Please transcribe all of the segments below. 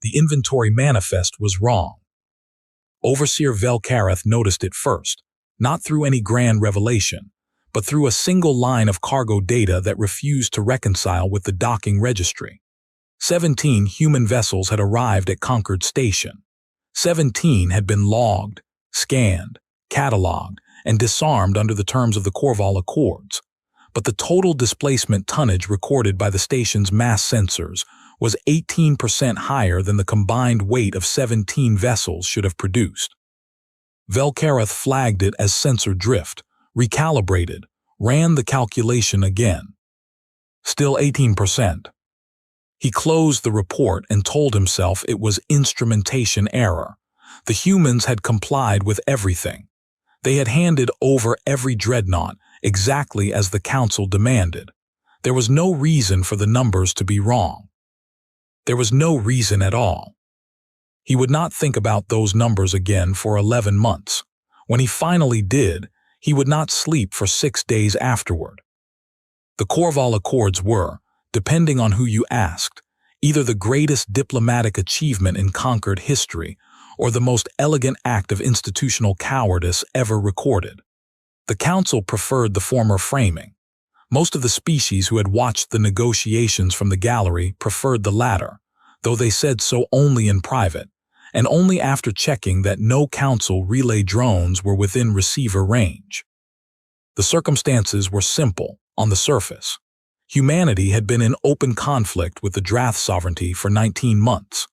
the inventory manifest was wrong. Overseer Velkareth noticed it first, not through any grand revelation, but through a single line of cargo data that refused to reconcile with the docking registry. 17 human vessels had arrived at Concord Station. 17 had been logged, scanned, cataloged, and disarmed under the terms of the Corval Accords, but the total displacement tonnage recorded by the station's mass sensors was 18% higher than the combined weight of 17 vessels should have produced. Velkareth flagged it as sensor drift, recalibrated, ran the calculation again. Still 18%. He closed the report and told himself it was instrumentation error. The humans had complied with everything. They had handed over every dreadnought exactly as the Council demanded. There was no reason for the numbers to be wrong. There was no reason at all. He would not think about those numbers again for 11 months. When he finally did, he would not sleep for 6 days afterward. The Corval Accords were, depending on who you asked, either the greatest diplomatic achievement in Concord history or the most elegant act of institutional cowardice ever recorded. The Council preferred the former framing. Most of the species who had watched the negotiations from the gallery preferred the latter, though they said so only in private, and only after checking that no Council relay drones were within receiver range. The circumstances were simple on the surface. Humanity had been in open conflict with the Drath sovereignty for 19 months.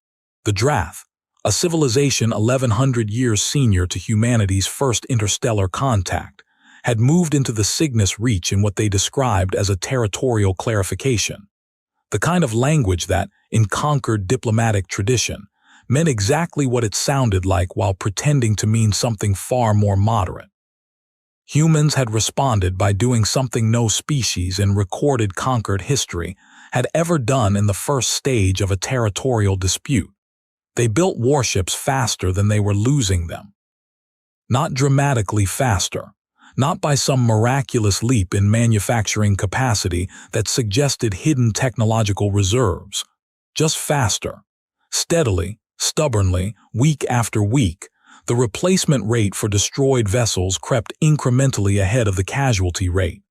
The Drath, a civilization 1100 years senior to humanity's first interstellar contact, had moved into the Cygnus Reach in what they described as a territorial clarification, the kind of language that, in conquered diplomatic tradition, meant exactly what it sounded like while pretending to mean something far more moderate. Humans had responded by doing something no species in recorded conquered history had ever done in the first stage of a territorial dispute. They built warships faster than they were losing them. Not dramatically faster, not by some miraculous leap in manufacturing capacity that suggested hidden technological reserves, just faster. Steadily, stubbornly, week after week, the replacement rate for destroyed vessels crept incrementally ahead of the casualty rate.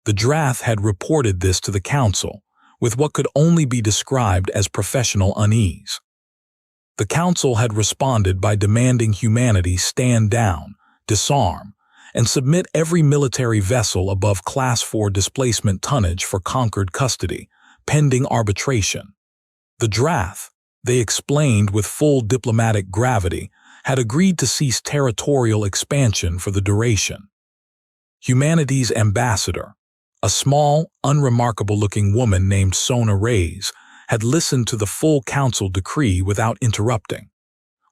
The Drath had reported this to the Council, with what could only be described as professional unease. The Council had responded by demanding humanity stand down, disarm, and submit every military vessel above Class 4 displacement tonnage for conquered custody, pending arbitration. The Drath, they explained with full diplomatic gravity, had agreed to cease territorial expansion for the duration. Humanity's ambassador, a small, unremarkable-looking woman named Sona Reyes, had listened to the full Council decree without interrupting.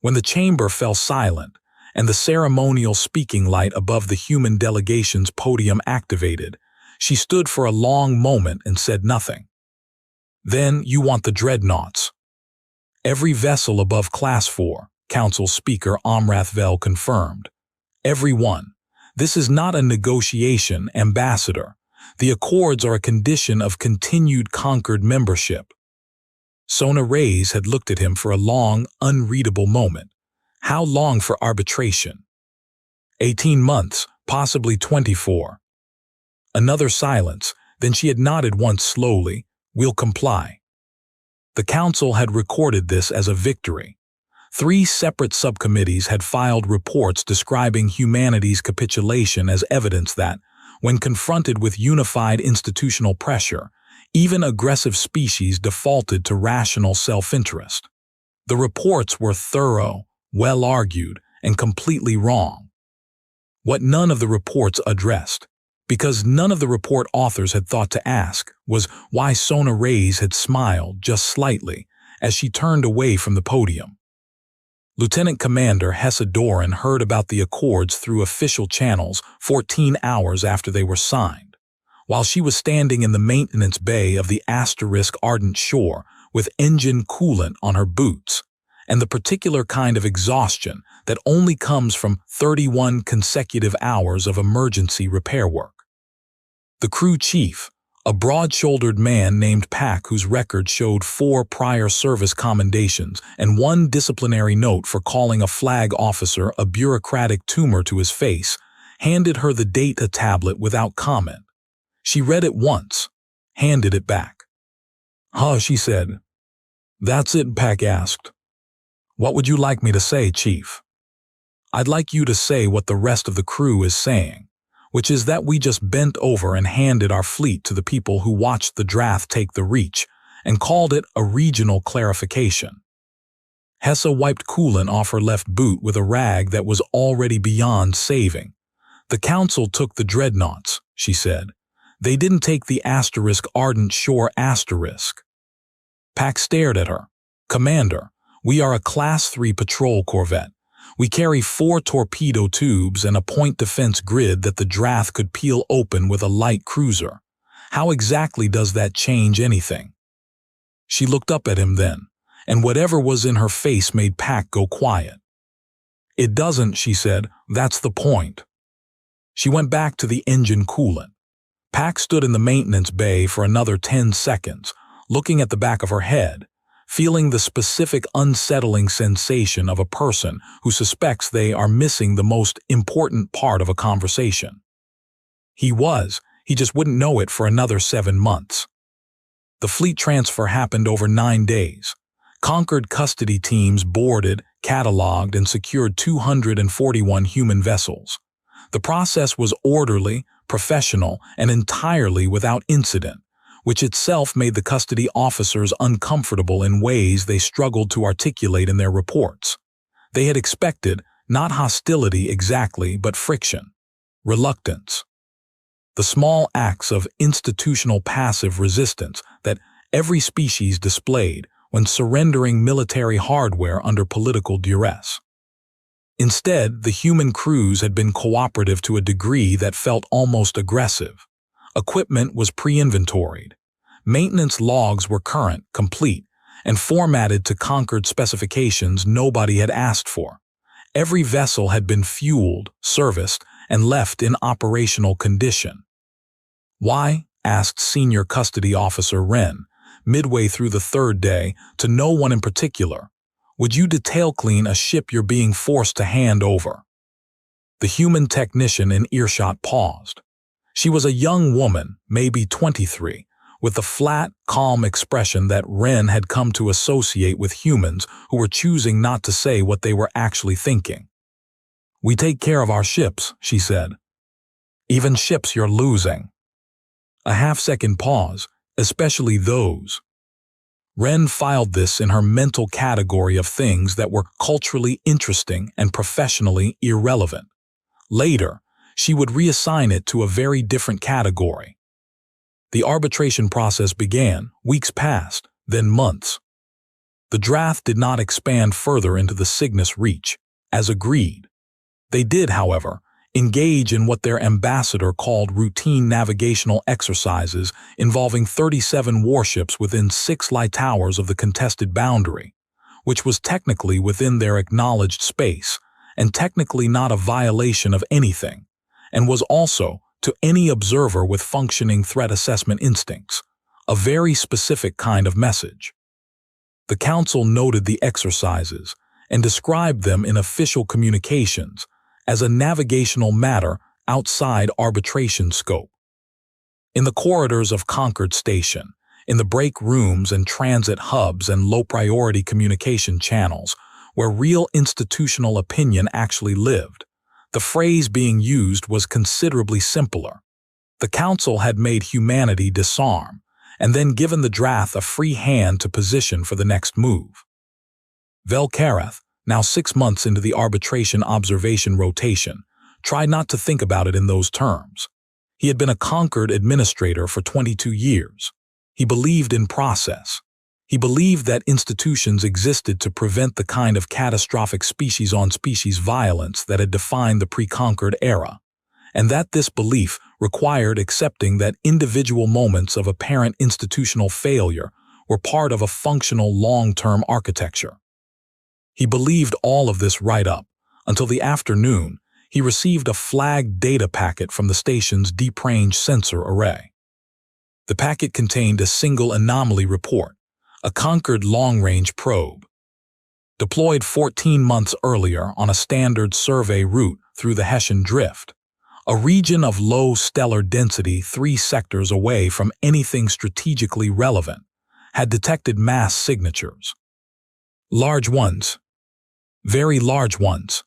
When the chamber fell silent and the ceremonial speaking light above the human delegation's podium activated, she stood for a long moment and said nothing. "Then you want the dreadnoughts." "Every vessel above Class 4, Council Speaker Amrath Vel confirmed. "Every one. This is not a negotiation, Ambassador. The Accords are a condition of continued Concord membership." Sona Reyes had looked at him for a long, unreadable moment. How long for arbitration? 18 months, possibly 24. Another silence, then she had nodded once slowly. "We'll comply." The Council had recorded this as a victory. 3 separate subcommittees had filed reports describing humanity's capitulation as evidence that, when confronted with unified institutional pressure, even aggressive species defaulted to rational self-interest. The reports were thorough, well-argued, and completely wrong. What none of the reports addressed, because none of the report authors had thought to ask, was why Sona Reyes had smiled just slightly as she turned away from the podium. Lieutenant Commander Hessa Doran heard about the Accords through official channels 14 hours after they were signed, while she was standing in the maintenance bay of the Asterisk Ardent Shore with engine coolant on her boots, and the particular kind of exhaustion that only comes from 31 consecutive hours of emergency repair work. The crew chief, A broad-shouldered man named Pack, whose record showed 4 prior service commendations and 1 disciplinary note for calling a flag officer a bureaucratic tumor to his face, handed her the data tablet without comment. She read it once, handed it back. "Huh," she said. "That's it," Pack asked. "What would you like me to say, Chief?" "I'd like you to say what the rest of the crew is saying, which is that we just bent over and handed our fleet to the people who watched the Drath take the Reach and called it a regional clarification." Hessa wiped coolant off her left boot with a rag that was already beyond saving. "The Council took the Dreadnoughts," she said. "They didn't take the Ardent Shore *." Pack stared at her. "Commander, we are a Class 3 patrol corvette. We carry 4 torpedo tubes and a point defense grid that the Drath could peel open with a light cruiser. How exactly does that change anything?" She looked up at him then, and whatever was in her face made Pack go quiet. "It doesn't," she said. "That's the point." She went back to the engine coolant. Pack stood in the maintenance bay for another 10 seconds, looking at the back of her head, feeling the specific unsettling sensation of a person who suspects they are missing the most important part of a conversation. He just wouldn't know it for another 7 months. The fleet transfer happened over 9 days. Conquered custody teams boarded, cataloged, and secured 241 human vessels. The process was orderly, professional, and entirely without incident, which itself made the custody officers uncomfortable in ways they struggled to articulate in their reports. They had expected not hostility exactly, but friction, reluctance. The small acts of institutional passive resistance that every species displayed when surrendering military hardware under political duress. Instead, the human crews had been cooperative to a degree that felt almost aggressive. Equipment was pre-inventoried. Maintenance logs were current, complete, and formatted to Conquered specifications nobody had asked for. Every vessel had been fueled, serviced, and left in operational condition. "Why?" asked Senior Custody Officer Wren, midway through the 3rd day, to no one in particular. "Would you detail clean a ship you're being forced to hand over?" The human technician in earshot paused. She was a young woman, maybe 23, with the flat, calm expression that Wren had come to associate with humans who were choosing not to say what they were actually thinking. "We take care of our ships," she said. "Even ships you're losing." A half-second pause, "especially those." Wren filed this in her mental category of things that were culturally interesting and professionally irrelevant. Later, she would reassign it to a very different category. The arbitration process began, weeks passed, then months. The Drath did not expand further into the Cygnus Reach, as agreed. They did, however, engage in what their ambassador called routine navigational exercises involving 37 warships within 6 light towers of the contested boundary, which was technically within their acknowledged space and technically not a violation of anything, and was also, to any observer with functioning threat assessment instincts, a very specific kind of message. The Council noted the exercises and described them in official communications as a navigational matter outside arbitration scope. In the corridors of Conquered Station, in the break rooms and transit hubs and low-priority communication channels, where real institutional opinion actually lived, the phrase being used was considerably simpler. The Council had made humanity disarm, and then given the Drath a free hand to position for the next move. Vel'Kareth, now 6 months into the arbitration observation rotation, tried not to think about it in those terms. He had been a Conquered administrator for 22 years. He believed in process. He believed that institutions existed to prevent the kind of catastrophic species-on-species violence that had defined the pre-Conquered era, and that this belief required accepting that individual moments of apparent institutional failure were part of a functional long-term architecture. He believed all of this right up, until the afternoon he received a flagged data packet from the station's deep-range sensor array. The packet contained a single anomaly report, a conquered long-range probe. Deployed 14 months earlier on a standard survey route through the Hessian Drift, a region of low stellar density 3 sectors away from anything strategically relevant, had detected mass signatures. Large ones. Very large ones.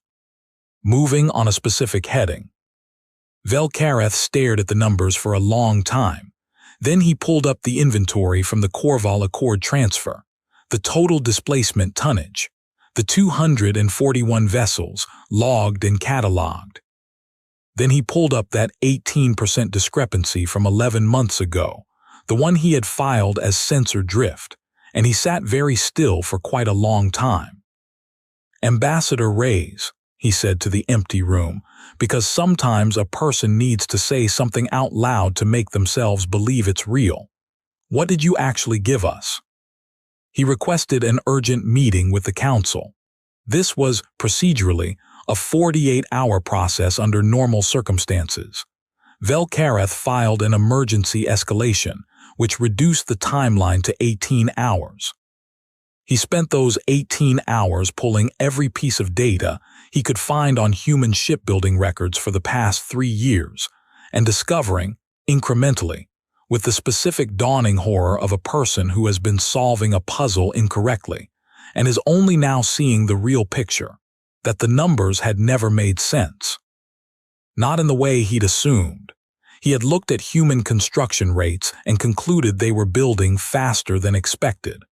Moving on a specific heading. Velkareth stared at the numbers for a long time. Then he pulled up the inventory from the Corval Accord transfer, the total displacement tonnage, the 241 vessels logged and catalogued. Then he pulled up that 18% discrepancy from 11 months ago, the one he had filed as sensor drift, and he sat very still for quite a long time. "Ambassador Reyes," he said to the empty room, because sometimes a person needs to say something out loud to make themselves believe it's real. "What did you actually give us?" He requested an urgent meeting with the council. This was, procedurally, a 48-hour process under normal circumstances. Velkareth filed an emergency escalation, which reduced the timeline to 18 hours. He spent those 18 hours pulling every piece of data he could find on human shipbuilding records for the past 3 years, and discovering, incrementally, with the specific dawning horror of a person who has been solving a puzzle incorrectly, and is only now seeing the real picture, that the numbers had never made sense. Not in the way he'd assumed. He had looked at human construction rates and concluded they were building faster than expected.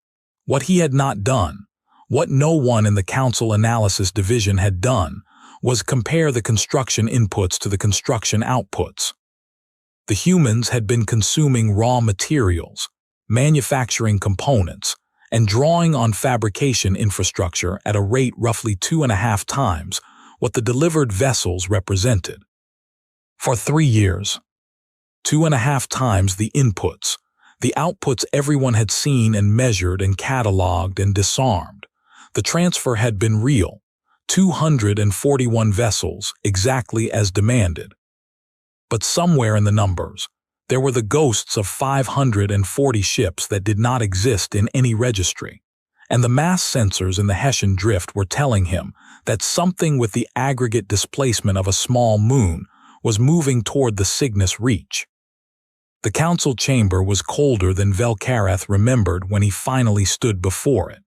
What he had not done, what no one in the Council Analysis Division had done, was compare the construction inputs to the construction outputs. The humans had been consuming raw materials, manufacturing components, and drawing on fabrication infrastructure at a rate roughly 2.5 times what the delivered vessels represented. For 3 years. 2.5 times the inputs, the outputs everyone had seen and measured and catalogued and disarmed. The transfer had been real, 241 vessels, exactly as demanded. But somewhere in the numbers, there were the ghosts of 540 ships that did not exist in any registry, and the mass sensors in the Hessian Drift were telling him that something with the aggregate displacement of a small moon was moving toward the Cygnus Reach. The council chamber was colder than Velkareth remembered when he finally stood before it.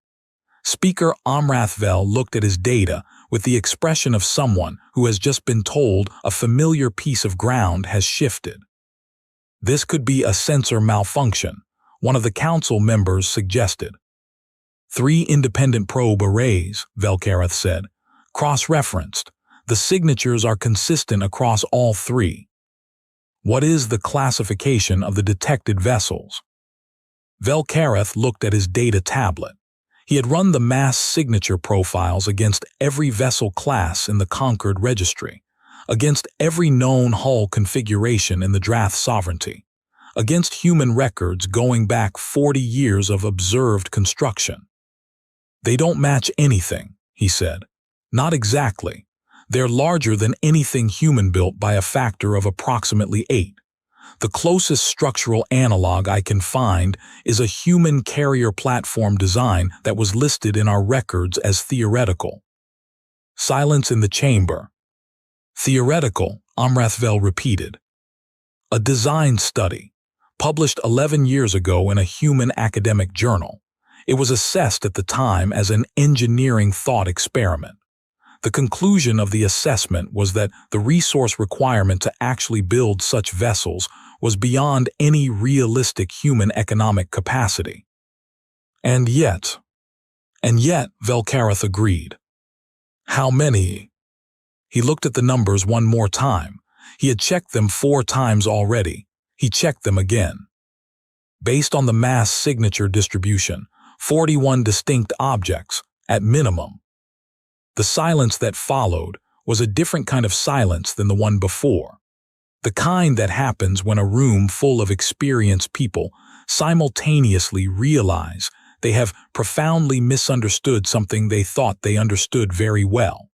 Speaker Amrathvel looked at his data with the expression of someone who has just been told a familiar piece of ground has shifted. This could be a sensor malfunction, one of the council members suggested. 3 independent probe arrays, Velkareth said, cross-referenced. The signatures are consistent across all 3. What is the classification of the detected vessels? Velkareth looked at his data tablet. He had run the mass signature profiles against every vessel class in the Concord registry, against every known hull configuration in the Drath sovereignty, against human records going back 40 years of observed construction. "They don't match anything," he said. "Not exactly. They're larger than anything human-built by a factor of approximately 8. The closest structural analog I can find is a human carrier platform design that was listed in our records as theoretical." Silence in the chamber. "Theoretical," Amrathvel repeated. "A design study, published 11 years ago in a human academic journal. It was assessed at the time as an engineering thought experiment. The conclusion of the assessment was that the resource requirement to actually build such vessels was beyond any realistic human economic capacity. And yet, Velkareth agreed. How many? He looked at the numbers one more time. He had checked them 4 times already. He checked them again. Based on the mass signature distribution, 41 distinct objects, at minimum. The silence that followed was a different kind of silence than the one before. The kind that happens when a room full of experienced people simultaneously realize they have profoundly misunderstood something they thought they understood very well.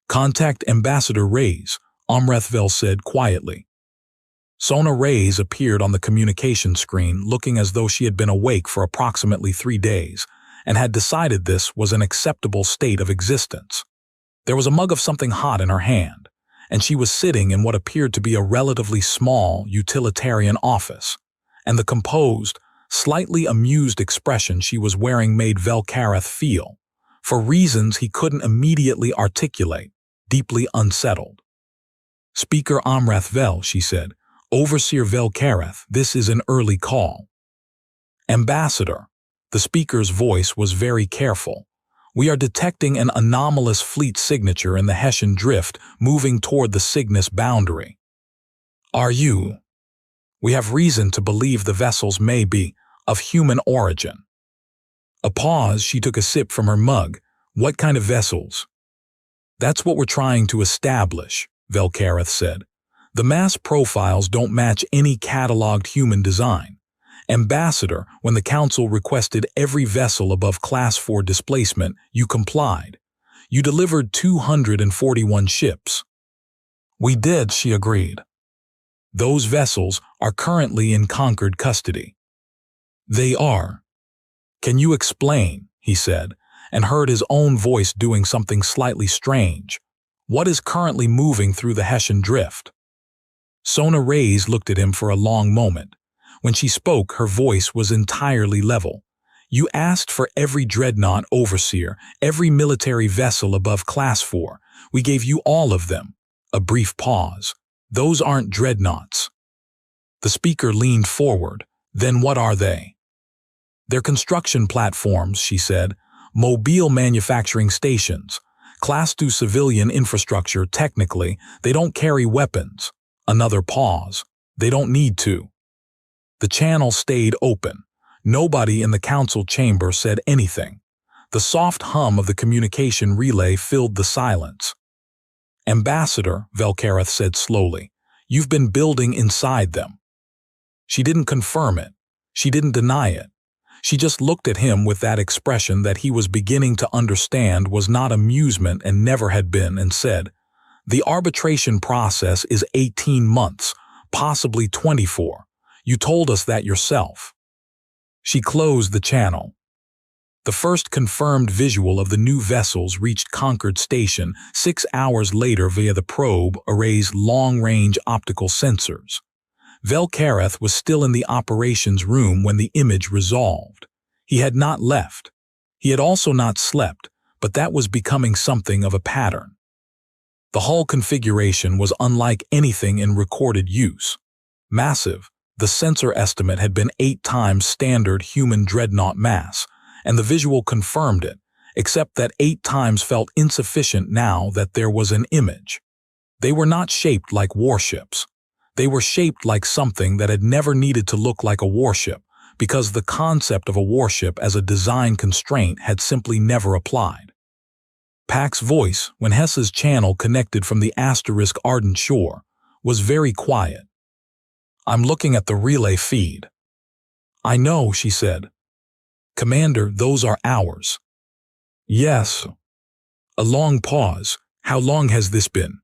"Contact Ambassador Reyes," Amrathvel said quietly. Sona Reyes appeared on the communication screen looking as though she had been awake for approximately 3 days and had decided this was an acceptable state of existence. There was a mug of something hot in her hand, and she was sitting in what appeared to be a relatively small utilitarian office, and the composed, slightly amused expression she was wearing made Velkareth feel, for reasons he couldn't immediately articulate, deeply unsettled. "Speaker Amrath Vel," she said, "Overseer Velkareth, this is an early call." "Ambassador," the speaker's voice was very careful, "we are detecting an anomalous fleet signature in the Hessian Drift moving toward the Cygnus boundary." "Are you?" "We have reason to believe the vessels may be of human origin." A pause, she took a sip from her mug. "What kind of vessels?" "That's what we're trying to establish," Velkareth said. "The mass profiles don't match any cataloged human design. Ambassador, when the Council requested every vessel above Class 4 displacement, you complied. You delivered 241 ships." "We did," she agreed. "Those vessels are currently in Concord custody." "They are." "Can you explain?" he said, and heard his own voice doing something slightly strange. "What is currently moving through the Hessian Drift?" Sona Reyes looked at him for a long moment. When she spoke, her voice was entirely level. "You asked for every Dreadnought, Overseer, every military vessel above Class 4. We gave you all of them." A brief pause. "Those aren't Dreadnoughts." The speaker leaned forward. "Then what are they?" "They're construction platforms," she said. "Mobile manufacturing stations. Class 2 civilian infrastructure, technically. They don't carry weapons." Another pause. "They don't need to." The channel stayed open. Nobody in the council chamber said anything. The soft hum of the communication relay filled the silence. "Ambassador," Velkareth said slowly, "you've been building inside them." She didn't confirm it. She didn't deny it. She just looked at him with that expression that he was beginning to understand was not amusement and never had been, and said, "The arbitration process is 18 months, possibly 24. You told us that yourself." She closed the channel. The first confirmed visual of the new vessels reached Concord Station 6 hours later via the probe array's long-range optical sensors. Velkareth was still in the operations room when the image resolved. He had not left. He had also not slept, but that was becoming something of a pattern. The hull configuration was unlike anything in recorded use. Massive, the sensor estimate had been 8 times standard human dreadnought mass, and the visual confirmed it, except that 8 times felt insufficient now that there was an image. They were not shaped like warships. They were shaped like something that had never needed to look like a warship, because the concept of a warship as a design constraint had simply never applied. Pack's voice, when Hessa's channel connected from the Asterisk Ardent Shore, was very quiet. "I'm looking at the relay feed." "I know," she said. "Commander, those are ours." "Yes." A long pause. "How long has this been?"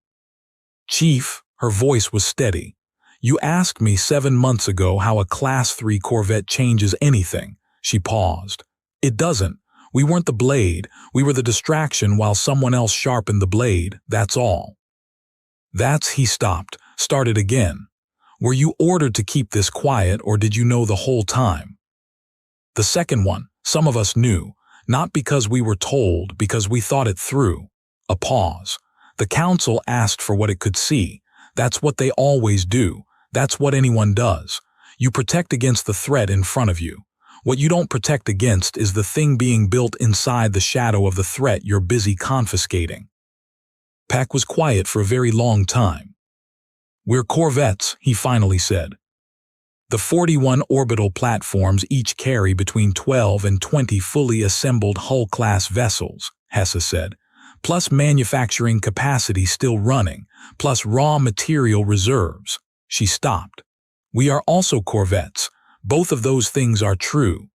"Chief," her voice was steady, "you asked me 7 months ago how a Class 3 corvette changes anything." She paused. "It doesn't. We weren't the blade. We were the distraction while someone else sharpened the blade, that's all." He stopped, started again. "Were you ordered to keep this quiet, or did you know the whole time?" "The second one. Some of us knew. Not because we were told, because we thought it through." A pause. "The council asked for what it could see. That's what they always do. That's what anyone does. You protect against the threat in front of you. What you don't protect against is the thing being built inside the shadow of the threat you're busy confiscating." Pack was quiet for a very long time. "We're corvettes," he finally said. "The 41 orbital platforms each carry between 12 and 20 fully assembled hull-class vessels," Hessa said, "plus manufacturing capacity still running, plus raw material reserves." She stopped. "We are also corvettes. Both of those things are true."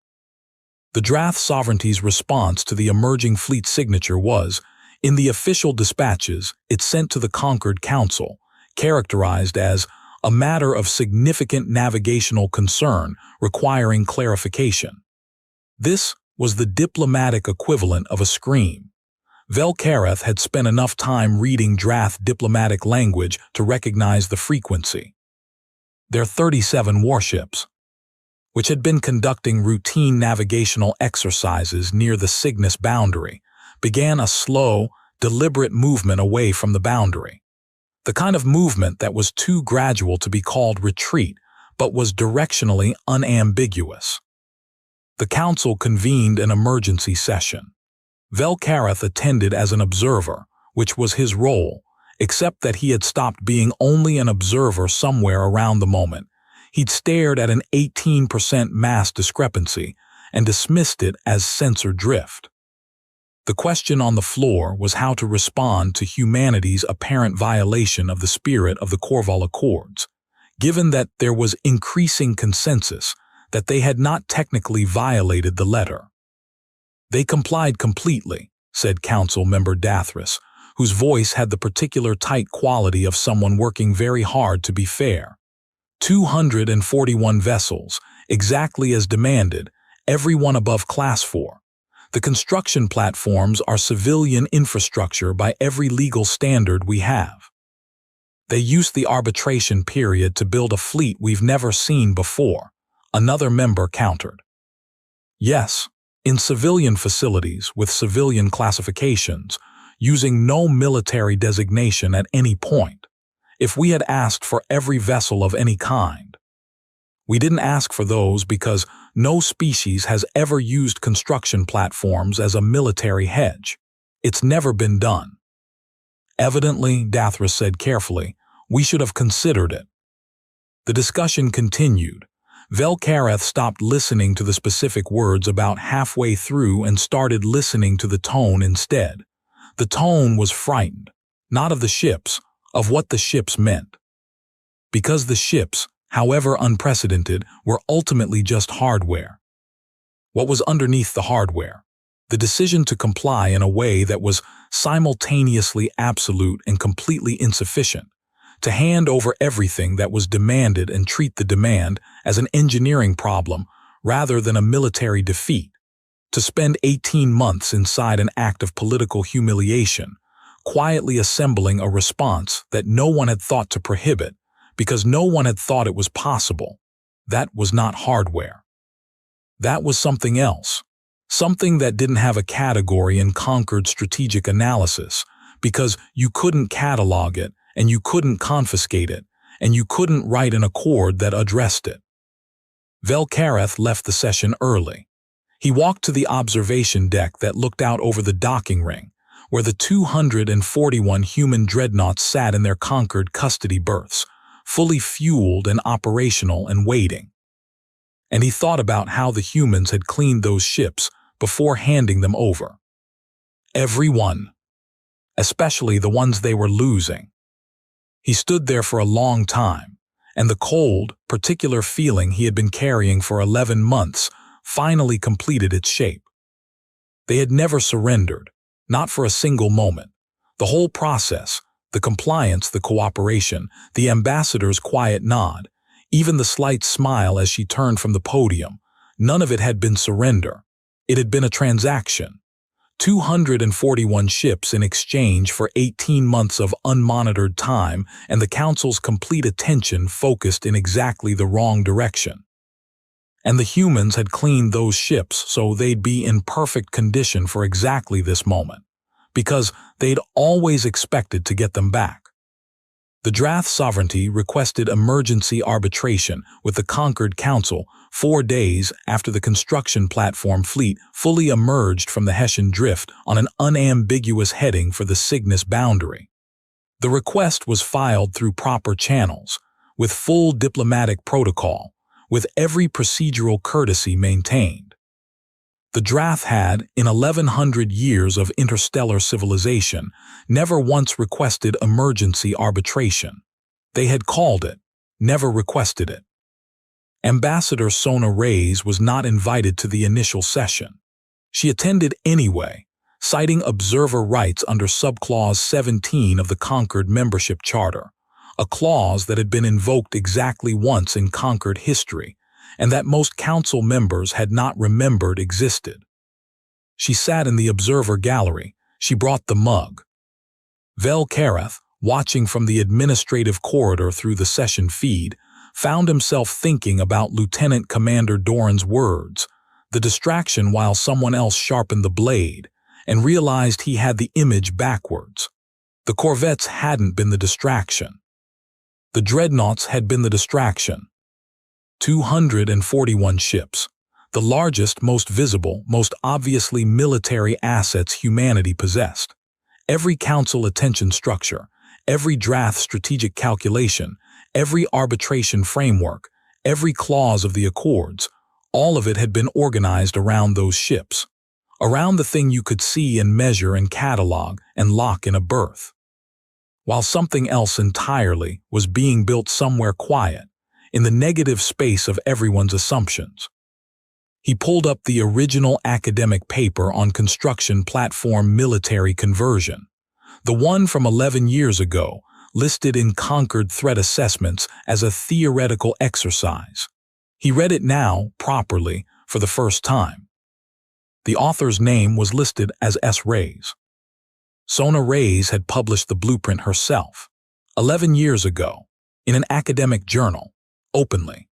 The Drath Sovereignty's response to the emerging fleet signature was, in the official dispatches it sent to the Concord Council, characterized as a matter of significant navigational concern requiring clarification. This was the diplomatic equivalent of a scream. Velkareth had spent enough time reading Drath diplomatic language to recognize the frequency. Their 37 warships, which had been conducting routine navigational exercises near the Cygnus boundary, began a slow, deliberate movement away from the boundary. The kind of movement that was too gradual to be called retreat, but was directionally unambiguous. The Council convened an emergency session. Velkareth attended as an observer, which was his role, except that he had stopped being only an observer somewhere around the moment. He'd stared at an 18% mass discrepancy and dismissed it as sensor drift. The question on the floor was how to respond to humanity's apparent violation of the spirit of the Corval Accords, given that there was increasing consensus that they had not technically violated the letter. They complied completely, said Council Member Dathras, whose voice had the particular tight quality of someone working very hard to be fair. 241 vessels, exactly as demanded, every one above Class 4. The construction platforms are civilian infrastructure by every legal standard we have. They used the arbitration period to build a fleet we've never seen before, another member countered. Yes, in civilian facilities with civilian classifications, using no military designation at any point, if we had asked for every vessel of any kind. We didn't ask for those because no species has ever used construction platforms as a military hedge. It's never been done. Evidently, Dathras said carefully, we should have considered it. The discussion continued. Velkareth stopped listening to the specific words about halfway through and started listening to the tone instead. The tone was frightened, not of the ships, of what the ships meant. Because the ships, however unprecedented, were ultimately just hardware. What was underneath the hardware? The decision to comply in a way that was simultaneously absolute and completely insufficient, to hand over everything that was demanded and treat the demand as an engineering problem rather than a military defeat, to spend 18 months inside an act of political humiliation, quietly assembling a response that no one had thought to prohibit because no one had thought it was possible. That was not hardware. That was something else, something that didn't have a category in Concord strategic analysis because you couldn't catalog it and you couldn't confiscate it and you couldn't write an accord that addressed it. Velkareth left the session early. He walked to the observation deck that looked out over the docking ring, where the 241 human dreadnoughts sat in their Concord custody berths, fully fueled and operational and waiting. And he thought about how the humans had cleaned those ships before handing them over. Every one, especially the ones they were losing. He stood there for a long time, and the cold, particular feeling he had been carrying for 11 months finally completed its shape. They had never surrendered, not for a single moment. The whole process, the compliance, the cooperation, the ambassador's quiet nod, even the slight smile as she turned from the podium, none of it had been surrender. It had been a transaction. 241 ships in exchange for 18 months of unmonitored time and the Council's complete attention focused in exactly the wrong direction. And the humans had cleaned those ships so they'd be in perfect condition for exactly this moment, because they'd always expected to get them back. The Drath Sovereignty requested emergency arbitration with the Concord Council 4 days after the construction platform fleet fully emerged from the Hessian Drift on an unambiguous heading for the Cygnus boundary. The request was filed through proper channels, with full diplomatic protocol, with every procedural courtesy maintained. The Drath had, in 1100 years of interstellar civilization, never once requested emergency arbitration. They had called it, never requested it. Ambassador Sona Reyes was not invited to the initial session. She attended anyway, citing observer rights under Subclause 17 of the Concord Membership Charter, a clause that had been invoked exactly once in conquered history, and that most council members had not remembered existed. She sat in the observer gallery. She brought the mug. Vel Kareth, watching from the administrative corridor through the session feed, found himself thinking about Lieutenant Commander Doran's words, the distraction while someone else sharpened the blade, and realized he had the image backwards. The corvettes hadn't been the distraction. The dreadnoughts had been the distraction. 241 ships, the largest, most visible, most obviously military assets humanity possessed. Every council attention structure, every draft strategic calculation, every arbitration framework, every clause of the accords, all of it had been organized around those ships, around the thing you could see and measure and catalog and lock in a berth. While something else entirely was being built somewhere quiet, in the negative space of everyone's assumptions. He pulled up the original academic paper on construction platform military conversion, the one from 11 years ago, listed in Conquered Threat Assessments as a theoretical exercise. He read it now, properly, for the first time. The author's name was listed as S. Reyes. Sona Reyes had published the blueprint herself, 11 years ago, in an academic journal, openly,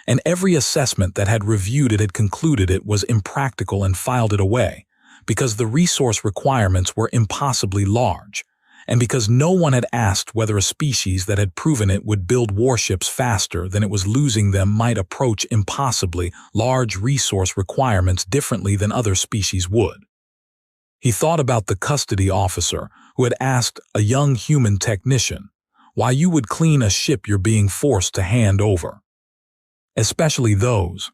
and every assessment that had reviewed it had concluded it was impractical and filed it away, because the resource requirements were impossibly large, and because no one had asked whether a species that had proven it would build warships faster than it was losing them might approach impossibly large resource requirements differently than other species would. He thought about the custody officer who had asked a young human technician why you would clean a ship you're being forced to hand over. Especially those.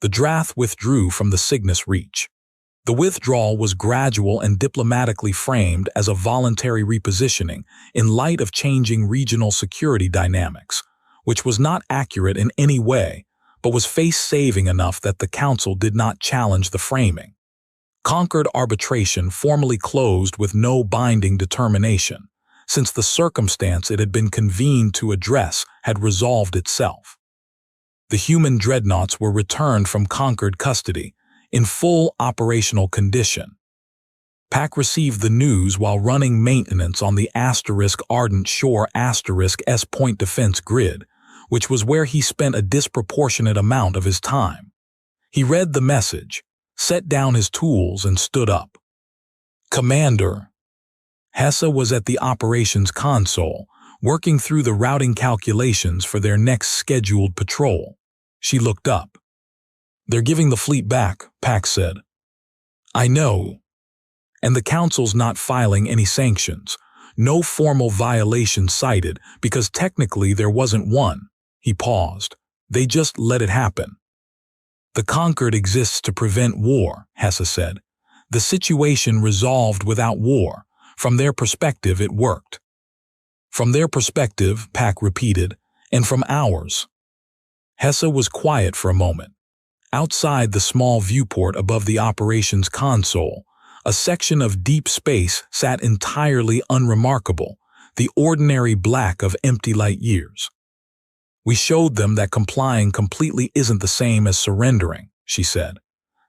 The Drath withdrew from the Cygnus Reach. The withdrawal was gradual and diplomatically framed as a voluntary repositioning in light of changing regional security dynamics, which was not accurate in any way, but was face-saving enough that the Council did not challenge the framing. Conquered arbitration formally closed with no binding determination, since the circumstance it had been convened to address had resolved itself. The human dreadnoughts were returned from conquered custody, in full operational condition. Pack received the news while running maintenance on the Ardent Shore S Point Defense grid, which was where he spent a disproportionate amount of his time. He read the message, set down his tools, and stood up. Commander. Hessa was at the operations console, working through the routing calculations for their next scheduled patrol. She looked up. They're giving the fleet back, Pack said. I know. And the Council's not filing any sanctions. No formal violation cited because technically there wasn't one. He paused. They just let it happen. The Conquered exists to prevent war, Hessa said. The situation resolved without war. From their perspective, it worked. From their perspective, Pack repeated, and from ours. Hessa was quiet for a moment. Outside the small viewport above the operations console, a section of deep space sat entirely unremarkable, the ordinary black of empty light years. We showed them that complying completely isn't the same as surrendering, she said.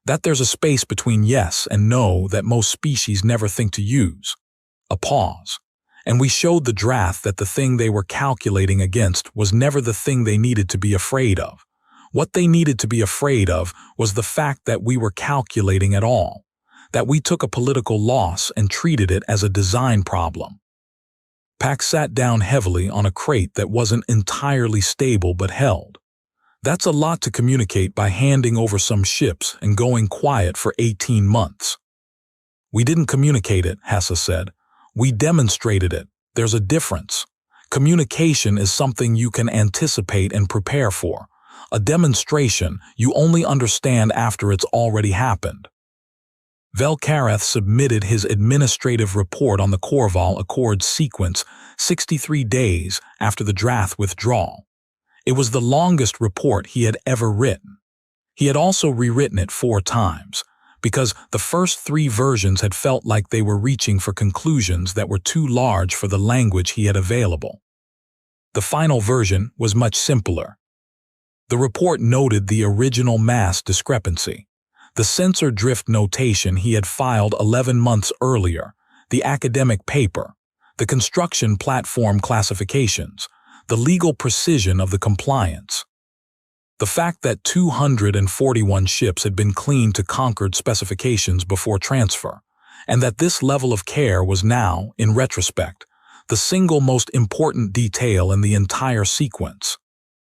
That there's a space between yes and no that most species never think to use. A pause. And we showed the Drath that the thing they were calculating against was never the thing they needed to be afraid of. What they needed to be afraid of was the fact that we were calculating at all, that we took a political loss and treated it as a design problem. Pack sat down heavily on a crate that wasn't entirely stable but held. That's a lot to communicate by handing over some ships and going quiet for 18 months. We didn't communicate it, Hessa said. We demonstrated it. There's a difference. Communication is something you can anticipate and prepare for. A demonstration you only understand after it's already happened. Velkareth submitted his administrative report on the Corval Accord sequence 63 days after the Drath withdrawal. It was the longest report he had ever written. He had also rewritten it 4 times, because the first 3 versions had felt like they were reaching for conclusions that were too large for the language he had available. The final version was much simpler. The report noted the original mass discrepancy, the sensor drift notation he had filed 11 months earlier, the academic paper, the construction platform classifications, the legal precision of the compliance. The fact that 241 ships had been cleaned to Concord specifications before transfer, and that this level of care was now, in retrospect, the single most important detail in the entire sequence.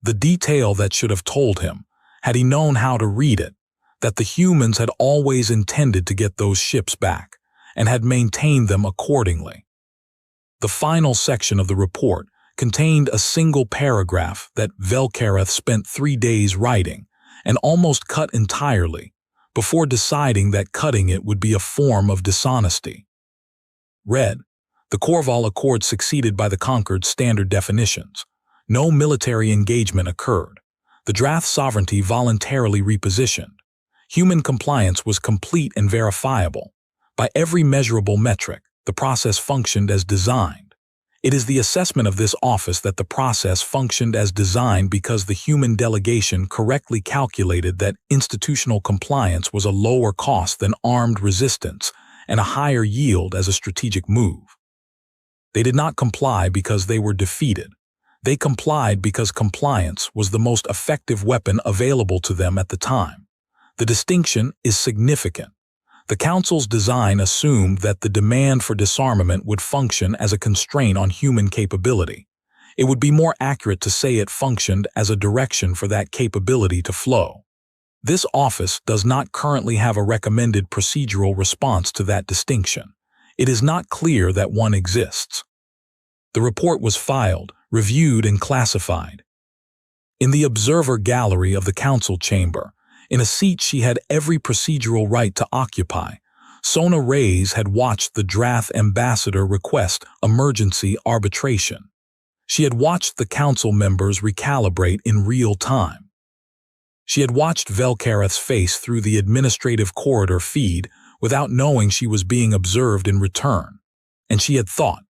The detail that should have told him, had he known how to read it, that the humans had always intended to get those ships back, and had maintained them accordingly. The final section of the report contained a single paragraph that Velkareth spent 3 days writing, and almost cut entirely, before deciding that cutting it would be a form of dishonesty. Read, the Corval Accord succeeded by the Concord's standard definitions. No military engagement occurred. The Drath sovereignty voluntarily repositioned. Human compliance was complete and verifiable. By every measurable metric, the process functioned as designed. It is the assessment of this office that the process functioned as designed because the human delegation correctly calculated that institutional compliance was a lower cost than armed resistance and a higher yield as a strategic move. They did not comply because they were defeated. They complied because compliance was the most effective weapon available to them at the time. The distinction is significant. The Council's design assumed that the demand for disarmament would function as a constraint on human capability. It would be more accurate to say it functioned as a direction for that capability to flow. This office does not currently have a recommended procedural response to that distinction. It is not clear that one exists. The report was filed, reviewed, and classified. In the observer gallery of the Council chamber, in a seat she had every procedural right to occupy, Sona Reyes had watched the Drath ambassador request emergency arbitration. She had watched the Council members recalibrate in real time. She had watched Velkareth's face through the administrative corridor feed without knowing she was being observed in return, and she had thought,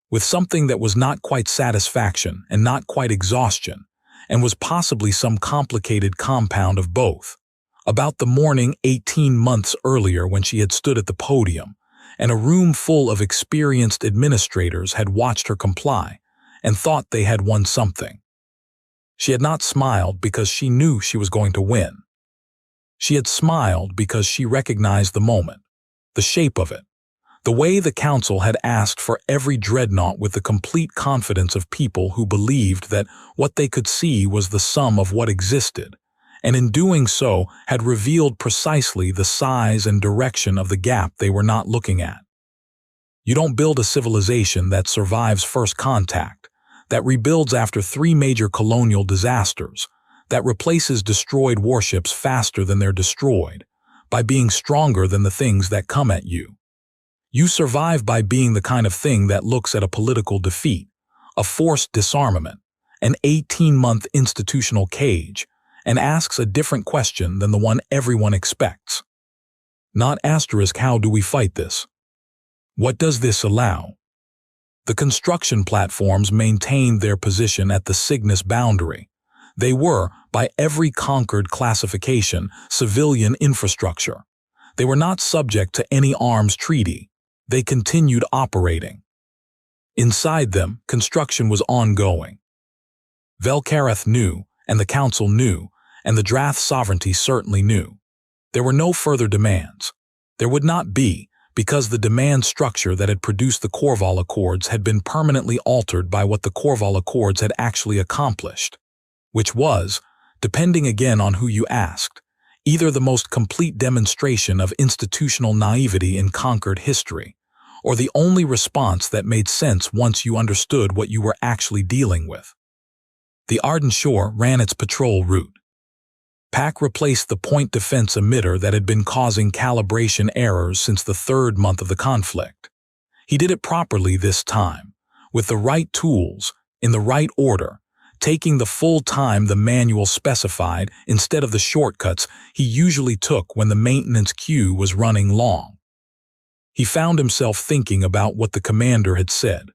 with something that was not quite satisfaction and not quite exhaustion, and was possibly some complicated compound of both, about the morning 18 months earlier when she had stood at the podium, and a room full of experienced administrators had watched her comply and thought they had won something. She had not smiled because she knew she was going to win. She had smiled because she recognized the moment, the shape of it, the way the Council had asked for every Dreadnought with the complete confidence of people who believed that what they could see was the sum of what existed, and in doing so had revealed precisely the size and direction of the gap they were not looking at. You don't build a civilization that survives first contact, that rebuilds after 3 major colonial disasters, that replaces destroyed warships faster than they're destroyed, by being stronger than the things that come at you. You survive by being the kind of thing that looks at a political defeat, a forced disarmament, an 18-month institutional cage, and asks a different question than the one everyone expects. Not asterisk, how do we fight this? What does this allow? The construction platforms maintained their position at the Cygnus boundary. They were, by every conquered classification, civilian infrastructure. They were not subject to any arms treaty. They continued operating. Inside them, construction was ongoing. Velkareth knew, and the Council knew, and the Drath sovereignty certainly knew. There were no further demands. There would not be, because the demand structure that had produced the Corval Accords had been permanently altered by what the Corval Accords had actually accomplished, which was, depending again on who you asked, either the most complete demonstration of institutional naivety in conquered history, or the only response that made sense once you understood what you were actually dealing with. The Arden Shore ran its patrol route. PAC replaced the point defense emitter that had been causing calibration errors since the 3rd month of the conflict. He did it properly this time, with the right tools, in the right order, taking the full time the manual specified instead of the shortcuts he usually took when the maintenance queue was running long. He found himself thinking about what the commander had said,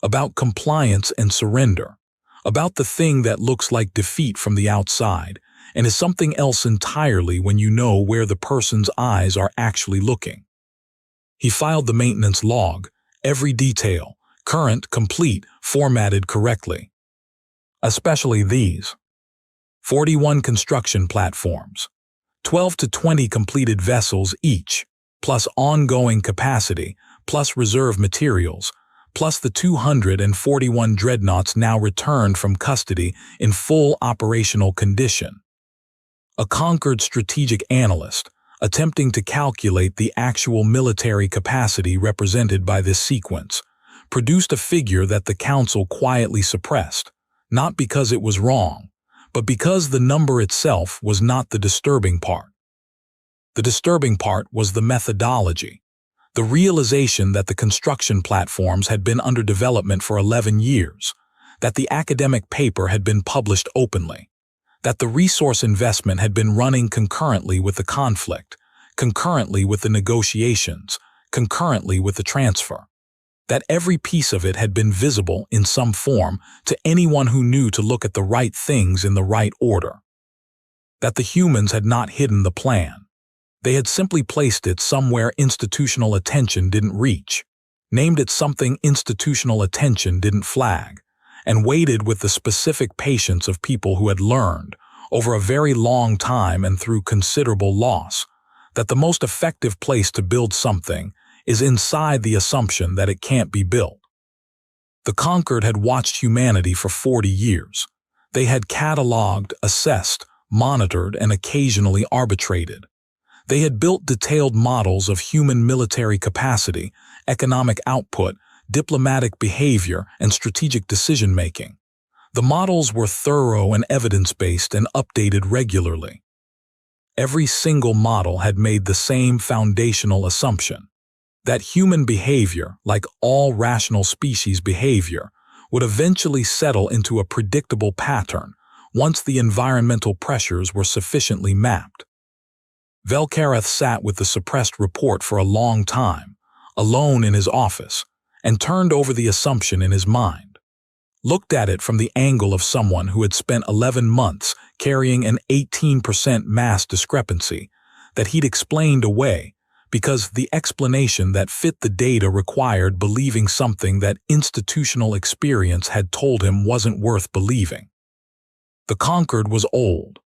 about compliance and surrender, about the thing that looks like defeat from the outside and is something else entirely when you know where the person's eyes are actually looking. He filed the maintenance log, every detail, current, complete, formatted correctly. Especially these. 41 construction platforms, 12 to 20 completed vessels each, plus ongoing capacity, plus reserve materials, plus the 241 dreadnoughts now returned from custody in full operational condition. A conquered strategic analyst, attempting to calculate the actual military capacity represented by this sequence, produced a figure that the council quietly suppressed, not because it was wrong, but because the number itself was not the disturbing part. The disturbing part was the methodology, the realization that the construction platforms had been under development for 11 years, that the academic paper had been published openly, that the resource investment had been running concurrently with the conflict, concurrently with the negotiations, concurrently with the transfer, that every piece of it had been visible in some form to anyone who knew to look at the right things in the right order, that the humans had not hidden the plan. They had simply placed it somewhere institutional attention didn't reach, named it something institutional attention didn't flag, and waited with the specific patience of people who had learned, over a very long time and through considerable loss, that the most effective place to build something is inside the assumption that it can't be built. The conquered had watched humanity for 40 years. They had cataloged, assessed, monitored, and occasionally arbitrated. They had built detailed models of human military capacity, economic output, diplomatic behavior, and strategic decision-making. The models were thorough and evidence-based and updated regularly. Every single model had made the same foundational assumption, that human behavior, like all rational species behavior, would eventually settle into a predictable pattern once the environmental pressures were sufficiently mapped. Velkareth sat with the suppressed report for a long time, alone in his office, and turned over the assumption in his mind. Looked at it from the angle of someone who had spent 11 months carrying an 18% mass discrepancy that he'd explained away because the explanation that fit the data required believing something that institutional experience had told him wasn't worth believing. The conquered was old.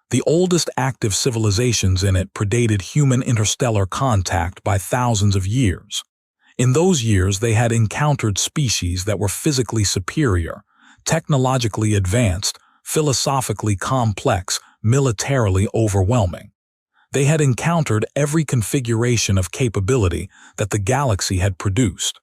The oldest active civilizations in it predated human interstellar contact by thousands of years. In those years, they had encountered species that were physically superior, technologically advanced, philosophically complex, militarily overwhelming. They had encountered every configuration of capability that the galaxy had produced.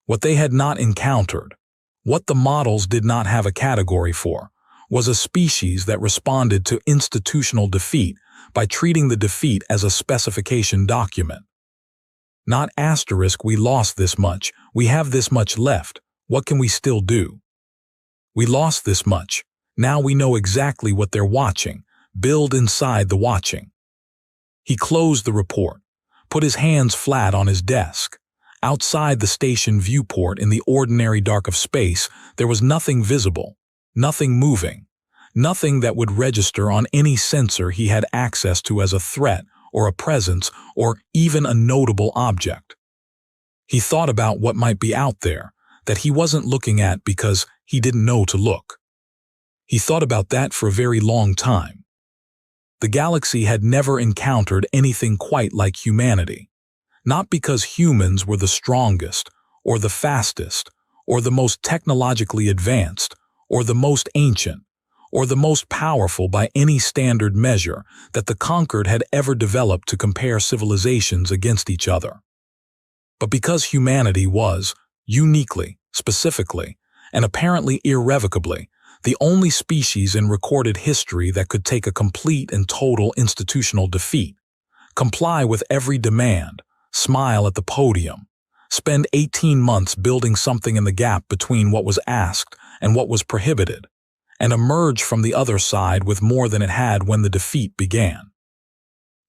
What they had not encountered, what the models did not have a category for, was a species that responded to institutional defeat by treating the defeat as a specification document. Not asterisk, we lost this much, we have this much left, what can we still do? We lost this much, now we know exactly what they're watching, build inside the watching. He closed the report, put his hands flat on his desk. Outside the station viewport in the ordinary dark of space, there was nothing visible, nothing moving, nothing that would register on any sensor he had access to as a threat or a presence or even a notable object. He thought about what might be out there that he wasn't looking at because he didn't know to look. He thought about that for a very long time. The galaxy had never encountered anything quite like humanity, not because humans were the strongest, or the fastest, or the most technologically advanced, or the most ancient, or the most powerful by any standard measure that the conquered had ever developed to compare civilizations against each other. But because humanity was, uniquely, specifically, and apparently irrevocably, the only species in recorded history that could take a complete and total institutional defeat, comply with every demand, smile at the podium, spend 18 months building something in the gap between what was asked and what was prohibited, and emerge from the other side with more than it had when the defeat began.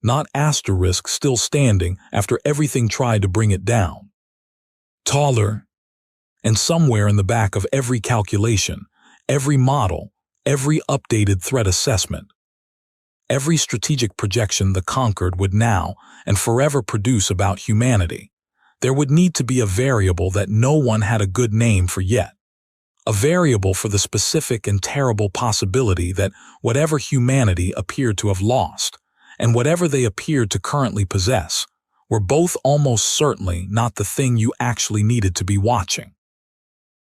Not asterisk still standing after everything tried to bring it down. Taller, and somewhere in the back of every calculation, every model, every updated threat assessment, every strategic projection the conquered would now and forever produce about humanity. There would need to be a variable that no one had a good name for yet. A variable for the specific and terrible possibility that whatever humanity appeared to have lost, and whatever they appeared to currently possess, were both almost certainly not the thing you actually needed to be watching.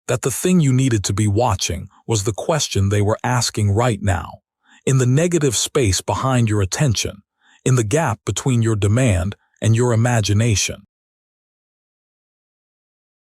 That the thing you needed to be watching was the question they were asking right now, in the negative space behind your attention, in the gap between your demand and your imagination.